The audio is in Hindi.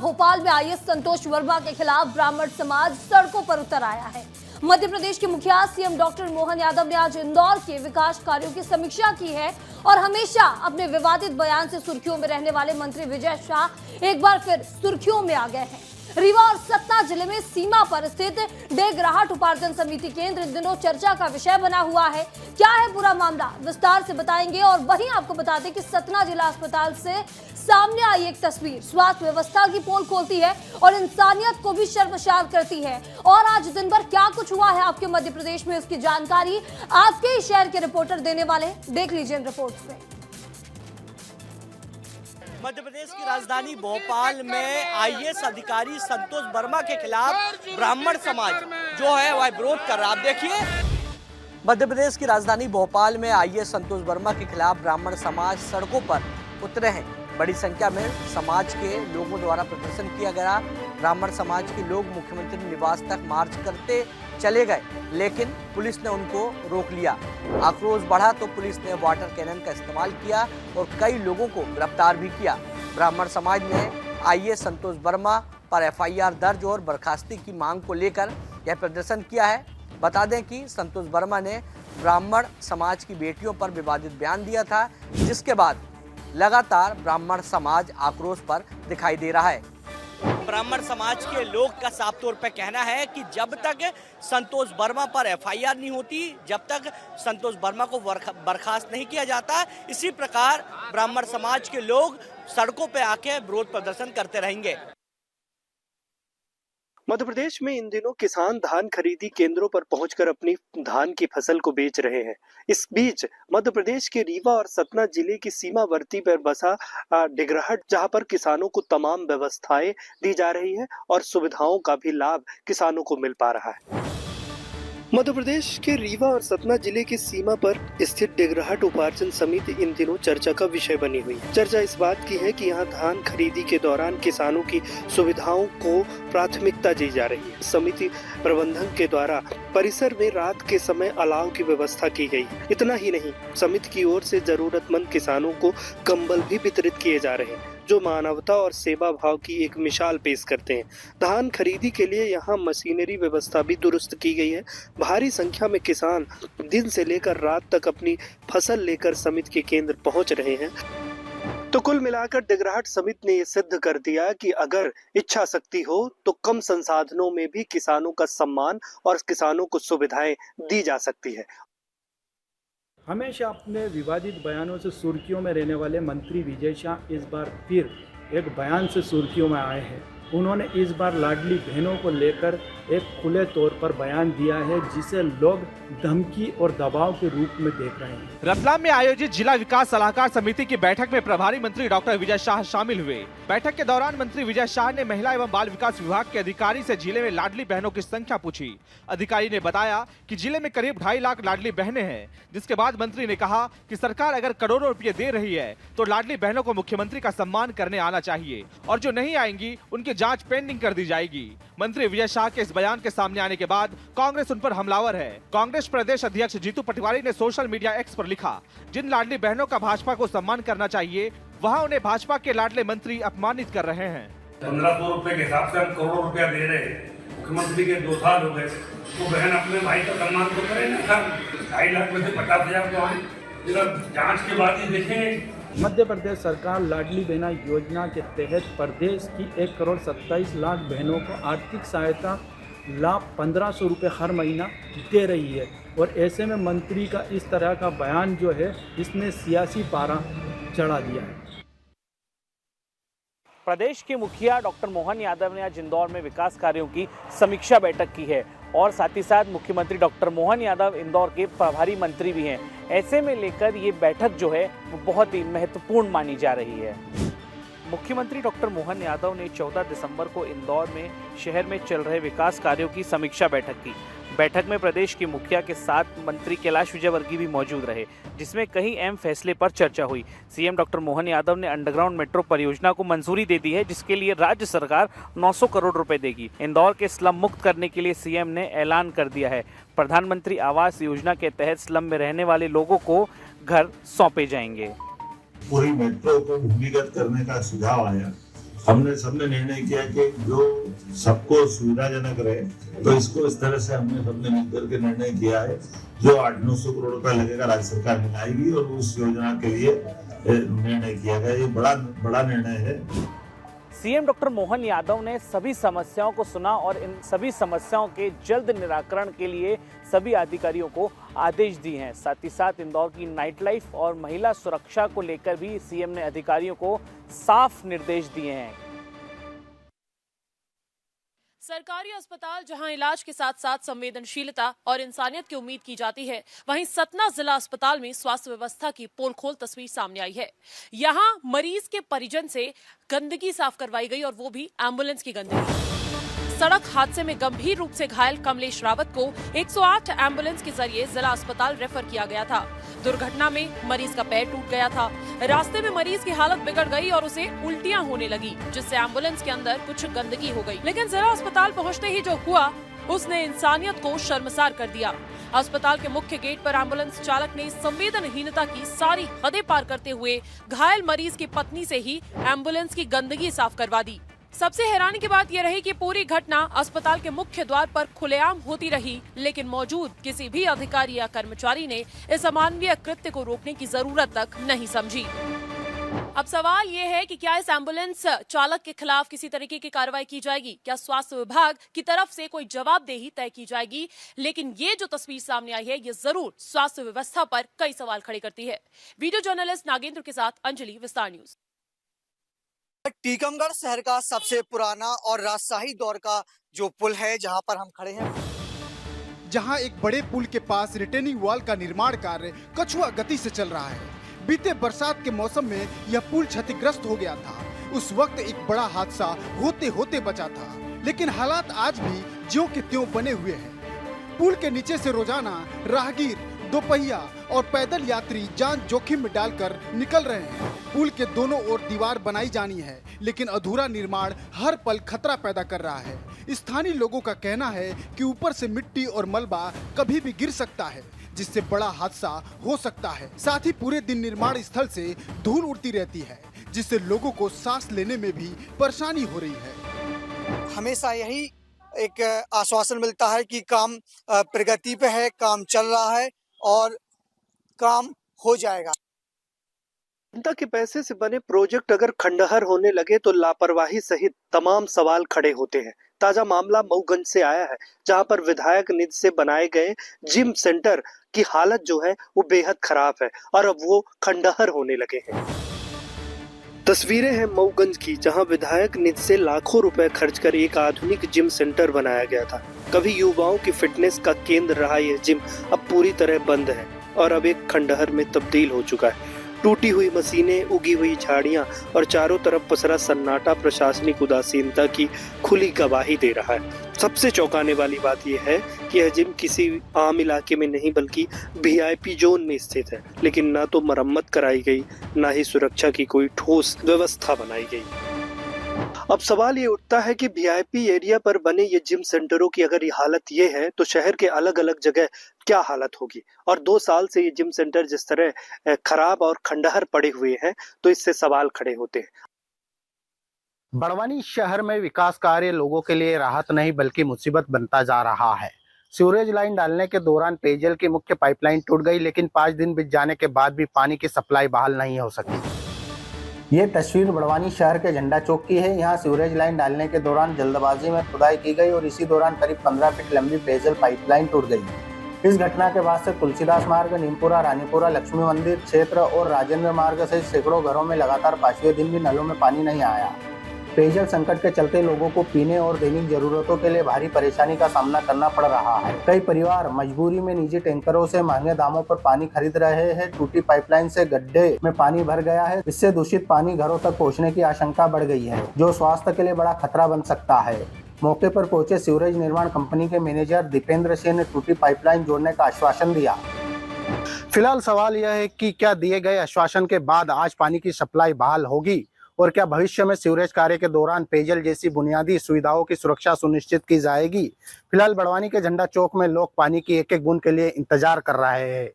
भोपाल में आईएएस संतोष वर्मा के खिलाफ ब्राह्मण समाज सड़कों पर उतर आया है। मध्य प्रदेश के मुखिया सीएम डॉक्टर मोहन यादव ने आज इंदौर के विकास कार्यों की समीक्षा की है और हमेशा अपने विवादित बयान से सुर्खियों में रहने वाले मंत्री विजय शाह एक बार फिर सुर्खियों में आ गए हैं। रीवा और सतना जिले में सीमा पर स्थित डेगराहट उपार्जन समिति केंद्र इन दिनों चर्चा का विषय बना हुआ है। क्या है पूरा मामला, विस्तार से बताएंगे। और वहीं आपको बता दें कि सतना जिला अस्पताल से सामने आई एक तस्वीर स्वास्थ्य व्यवस्था की पोल खोलती है और इंसानियत को भी शर्मसार करती है। और आज दिन भर क्या कुछ हुआ है आपके मध्य प्रदेश में, इसकी जानकारी आपके ही शहर के रिपोर्टर देने वाले हैं। देख लीजिए इन रिपोर्ट में। मध्य प्रदेश की राजधानी भोपाल में आईएएस अधिकारी संतोष वर्मा के खिलाफ ब्राह्मण समाज जो है वह विरोध कर रहा है। आप देखिए, मध्य प्रदेश की राजधानी भोपाल में आईएएस संतोष वर्मा के खिलाफ ब्राह्मण समाज सड़कों पर उतरे हैं। बड़ी संख्या में समाज के लोगों द्वारा प्रदर्शन किया गया। ब्राह्मण समाज के लोग मुख्यमंत्री निवास तक मार्च करते चले गए, लेकिन पुलिस ने उनको रोक लिया। आक्रोश बढ़ा तो पुलिस ने वाटर कैनन का इस्तेमाल किया और कई लोगों को गिरफ्तार भी किया। ब्राह्मण समाज ने आईएएस संतोष वर्मा पर एफआईआर दर्ज और बर्खास्ती की मांग को लेकर यह प्रदर्शन किया है। बता दें कि संतोष वर्मा ने ब्राह्मण समाज की बेटियों पर विवादित बयान दिया था, जिसके बाद लगातार ब्राह्मण समाज आक्रोश पर दिखाई दे रहा है। ब्राह्मण समाज के लोग का साफ तौर पर कहना है कि जब तक संतोष वर्मा पर एफआईआर नहीं होती, जब तक संतोष वर्मा को बर्खास्त नहीं किया जाता, इसी प्रकार ब्राह्मण समाज के लोग सड़कों पर आके विरोध प्रदर्शन करते रहेंगे। मध्य प्रदेश में इन दिनों किसान धान खरीदी केंद्रों पर पहुंचकर अपनी धान की फसल को बेच रहे हैं। इस बीच मध्य प्रदेश के रीवा और सतना जिले की सीमावर्ती पर बसा डेगराहट, जहां पर किसानों को तमाम व्यवस्थाएं दी जा रही है और सुविधाओं का भी लाभ किसानों को मिल पा रहा है। मध्य प्रदेश के रीवा और सतना जिले की सीमा पर स्थित डेगराहट उपार्जन समिति इन दिनों चर्चा का विषय बनी हुई है। चर्चा इस बात की है कि यहाँ धान खरीदी के दौरान किसानों की सुविधाओं को प्राथमिकता दी जा रही है। समिति प्रबंधन के द्वारा परिसर में रात के समय अलाव की व्यवस्था की गई है। इतना ही नहीं, समिति की ओर से जरूरतमंद किसानों को कंबल भी वितरित किए जा रहे हैं, जो मानवता और सेवा भाव की एक मिसाल पेश करते हैं। धान खरीदी के लिए यहाँ मशीनरी व्यवस्था भी दुरुस्त की गई है। भारी संख्या में किसान दिन से लेकर रात तक अपनी फसल लेकर समिति के केंद्र पहुंच रहे हैं। तो कुल मिलाकर डेगराहट समिति ने ये सिद्ध कर दिया कि अगर इच्छा शक्ति हो तो कम संसाधनों में भी किसानों का सम्मान और किसानों को सुविधाएं दी जा सकती है। हमेशा अपने विवादित बयानों से सुर्खियों में रहने वाले मंत्री विजय शाह इस बार फिर एक बयान से सुर्खियों में आए हैं। उन्होंने इस बार लाडली बहनों को लेकर एक खुले तौर पर बयान दिया है, जिसे लोग धमकी और दबाव के रूप में देख रहे हैं। रतलाम में आयोजित जिला विकास सलाहकार समिति की बैठक में प्रभारी मंत्री डॉक्टर विजय शाह शामिल हुए। बैठक के दौरान मंत्री विजय शाह ने महिला एवं बाल विकास विभाग के अधिकारी से जिले में लाडली बहनों की संख्या पूछी। अधिकारी ने बताया कि जिले में करीब 2.5 लाख लाडली बहनें हैं, जिसके बाद मंत्री ने कहा कि सरकार अगर करोड़ों रुपये दे रही है तो लाडली बहनों को मुख्यमंत्री का सम्मान करने आना चाहिए और जो नहीं आएंगी उनकी जांच पेंडिंग कर दी जाएगी। मंत्री विजय शाह के इस बयान के सामने आने के बाद कांग्रेस उन पर हमलावर है। कांग्रेस प्रदेश अध्यक्ष जीतू पटवारी ने सोशल मीडिया एक्स पर लिखा, जिन लाडली बहनों का भाजपा को सम्मान करना चाहिए वहां उन्हें भाजपा के लाडले मंत्री अपमानित कर रहे हैं। 1500 रुपए के हिसाब से हम करोड़ों रुपया दे रहे हैं। मुख्यमंत्री के 2 साल हो गए, तो बहन अपने भाई का सम्मान तो करे ना। 2.5 लाख में से 50,000 को हम जांच के बाद ही देखेंगे। मध्य प्रदेश सरकार लाडली बहना योजना के तहत प्रदेश की 1,27,00,000 बहनों को आर्थिक सहायता लाभ 1,500 रुपये हर महीना दे रही है और ऐसे में मंत्री का इस तरह का बयान जो है, इसने सियासी पारा चढ़ा दिया है। प्रदेश के मुखिया डॉक्टर मोहन यादव ने आज इंदौर में विकास कार्यों की समीक्षा बैठक की है और साथ ही साथ मुख्यमंत्री डॉक्टर मोहन यादव इंदौर के प्रभारी मंत्री भी हैं। ऐसे में लेकर ये बैठक जो है वो बहुत ही महत्वपूर्ण मानी जा रही है। मुख्यमंत्री डॉक्टर मोहन यादव ने 14 दिसंबर को इंदौर में शहर में चल रहे विकास कार्यों की समीक्षा बैठक की। बैठक में प्रदेश के मुखिया के साथ मंत्री कैलाश विजयवर्गीय भी मौजूद रहे, जिसमें कई अहम फैसले पर चर्चा हुई। सीएम डॉक्टर मोहन यादव ने अंडरग्राउंड मेट्रो परियोजना को मंजूरी दे दी है, जिसके लिए राज्य सरकार 900 करोड़ रुपए देगी। इंदौर के स्लम मुक्त करने के लिए सीएम ने ऐलान कर दिया है। प्रधानमंत्री आवास योजना के तहत स्लम में रहने वाले लोगों को घर सौंपे जाएंगे। पूरी मेट्रो को भूमिगत करने का सुझाव आया, हमने सबने निर्णय किया कि जो सबको सुविधाजनक रहे, तो इसको इस तरह से हमने सबने मिलकर के निर्णय किया है। जो 800-900 करोड़ रुपए लगेगा राज्य सरकार मिलाएगी और उस योजना के लिए निर्णय किया गया। ये बड़ा निर्णय है। सीएम डॉक्टर मोहन यादव ने सभी समस्याओं को सुना और इन सभी समस्याओं के जल्द निराकरण के लिए सभी अधिकारियों को आदेश दिए हैं। साथ ही साथ इंदौर की नाइट लाइफ और महिला सुरक्षा को लेकर भी सीएम ने अधिकारियों को साफ निर्देश दिए हैं। सरकारी अस्पताल जहां इलाज के साथ साथ संवेदनशीलता और इंसानियत की उम्मीद की जाती है, वहीं सतना जिला अस्पताल में स्वास्थ्य व्यवस्था की पोलखोल तस्वीर सामने आई है। यहां मरीज के परिजन से गंदगी साफ करवाई गई और वो भी एम्बुलेंस की गंदगी। सड़क हादसे में गंभीर रूप से घायल कमलेश रावत को 108 एम्बुलेंस के जरिए जिला अस्पताल रेफर किया गया था। दुर्घटना में मरीज का पैर टूट गया था। रास्ते में मरीज की हालत बिगड़ गई और उसे उल्टियां होने लगी, जिससे एम्बुलेंस के अंदर कुछ गंदगी हो गई। लेकिन जिला अस्पताल पहुंचते ही जो हुआ उसने इंसानियत को शर्मसार कर दिया। अस्पताल के मुख्य गेट पर एम्बुलेंस चालक ने संवेदनहीनता की सारी हदें पार करते हुए घायल मरीज की पत्नी से ही एम्बुलेंस की गंदगी साफ करवा दी। सबसे हैरानी की बात यह रही कि पूरी घटना अस्पताल के मुख्य द्वार पर खुलेआम होती रही, लेकिन मौजूद किसी भी अधिकारी या कर्मचारी ने इस अमानवीय कृत्य को रोकने की जरूरत तक नहीं समझी। अब सवाल ये है कि क्या इस एम्बुलेंस चालक के खिलाफ किसी तरीके की कार्रवाई की जाएगी? क्या स्वास्थ्य विभाग की तरफ से कोई जवाबदेही तय की जाएगी? लेकिन ये जो तस्वीर सामने आई है, ये जरूर स्वास्थ्य व्यवस्था पर कई सवाल खड़े करती है। वीडियो जर्नलिस्ट नागेंद्र के साथ अंजलि, विस्तार न्यूज। टीकमगढ़ शहर का सबसे पुराना और राजशाही दौर का जो पुल है, जहां पर हम खड़े हैं, जहां एक बड़े पुल के पास रिटेनिंग वॉल का निर्माण कार्य कछुआ गति से चल रहा है। बीते बरसात के मौसम में यह पुल क्षतिग्रस्त हो गया था। उस वक्त एक बड़ा हादसा होते होते बचा था, लेकिन हालात आज भी ज्यों के त्यों बने हुए हैं। पुल के नीचे से रोजाना राहगीर, दोपहिया और पैदल यात्री जान जोखिम में डालकर निकल रहे हैं। पुल के दोनों ओर दीवार बनाई जानी है, लेकिन अधूरा निर्माण हर पल खतरा पैदा कर रहा है। स्थानीय लोगों का कहना है कि ऊपर से मिट्टी और मलबा कभी भी गिर सकता है, जिससे बड़ा हादसा हो सकता है। साथ ही पूरे दिन निर्माण स्थल से धूल उड़ती रहती है, जिससे लोगों को सांस लेने में भी परेशानी हो रही है। हमेशा यही एक आश्वासन मिलता है कि काम प्रगति पे है, काम चल रहा है और काम हो जाएगा। जनता के पैसे से बने प्रोजेक्ट अगर खंडहर होने लगे तो लापरवाही सहित तमाम सवाल खड़े होते हैं। ताजा मामला मऊगंज से आया है, जहां पर विधायक निधि से बनाए गए जिम सेंटर की हालत जो है वो बेहद खराब है और अब वो खंडहर होने लगे हैं। तस्वीरें हैं मऊगंज की, जहां विधायक निधि से लाखों रुपए खर्च कर एक आधुनिक जिम सेंटर बनाया गया था। कभी युवाओं की फिटनेस का केंद्र रहा यह जिम अब पूरी तरह बंद है और अब एक खंडहर में तब्दील हो चुका है। टूटी हुई मशीनें, उगी हुई झाड़ियां और चारों तरफ पसरा सन्नाटा प्रशासनिक उदासीनता की खुली गवाही दे रहा है। सबसे चौंकाने वाली बात यह है कि यह जिम किसी आम इलाके में नहीं बल्कि वीआईपी जोन में स्थित है, लेकिन ना तो मरम्मत कराई गई, ना ही सुरक्षा की कोई ठोस व्यवस्था बनाई गई। अब सवाल ये उठता है कि वीआईपी एरिया पर बने ये जिम सेंटरों की अगर ये हालत ये है तो शहर के अलग अलग जगह क्या हालत होगी। और 2 साल से ये जिम सेंटर जिस तरह खराब और खंडहर पड़े हुए हैं, तो इससे सवाल खड़े होते हैं। बड़वानी शहर में विकास कार्य लोगों के लिए राहत नहीं बल्कि मुसीबत बनता जा रहा है। सीवरेज लाइन डालने के दौरान पेयजल की मुख्य पाइपलाइन टूट गई, लेकिन 5 दिन बीत जाने के बाद भी पानी की सप्लाई बहाल नहीं हो सकी। ये तस्वीर बड़वानी शहर के झंडा चौक की है। यहाँ सीवरेज लाइन डालने के दौरान जल्दबाजी में खुदाई की गई और इसी दौरान करीब 15 फीट लंबी पेयजल पाइपलाइन टूट गई। इस घटना के बाद से तुलसीदास मार्ग, नीमपुरा, रानीपुरा, लक्ष्मी मंदिर क्षेत्र और राजेंद्र मार्ग सहित सैकड़ों घरों में लगातार 5वें दिन भी नलों में पानी नहीं आया। पेयजल संकट के चलते लोगों को पीने और दैनिक जरूरतों के लिए भारी परेशानी का सामना करना पड़ रहा है। कई परिवार मजबूरी में निजी टैंकरों से महंगे दामों पर पानी खरीद रहे हैं। टूटी पाइपलाइन से गड्ढे में पानी भर गया है, इससे दूषित पानी घरों तक पहुंचने की आशंका बढ़ गई है, जो स्वास्थ्य के लिए बड़ा खतरा बन सकता है। मौके पर पहुंचे सीवरेज निर्माण कंपनी के मैनेजर दीपेंद्र सिंह ने टूटी पाइपलाइन जोड़ने का आश्वासन दिया। फिलहाल सवाल यह है कि क्या दिए गए आश्वासन के बाद आज पानी की सप्लाई बहाल होगी और क्या भविष्य में सीवरेज कार्य के दौरान पेयजल जैसी बुनियादी सुविधाओं की सुरक्षा सुनिश्चित की जाएगी। फिलहाल बड़वानी के झंडा चौक में लोग पानी की एक एक बूंद के लिए इंतजार कर रहे हैं।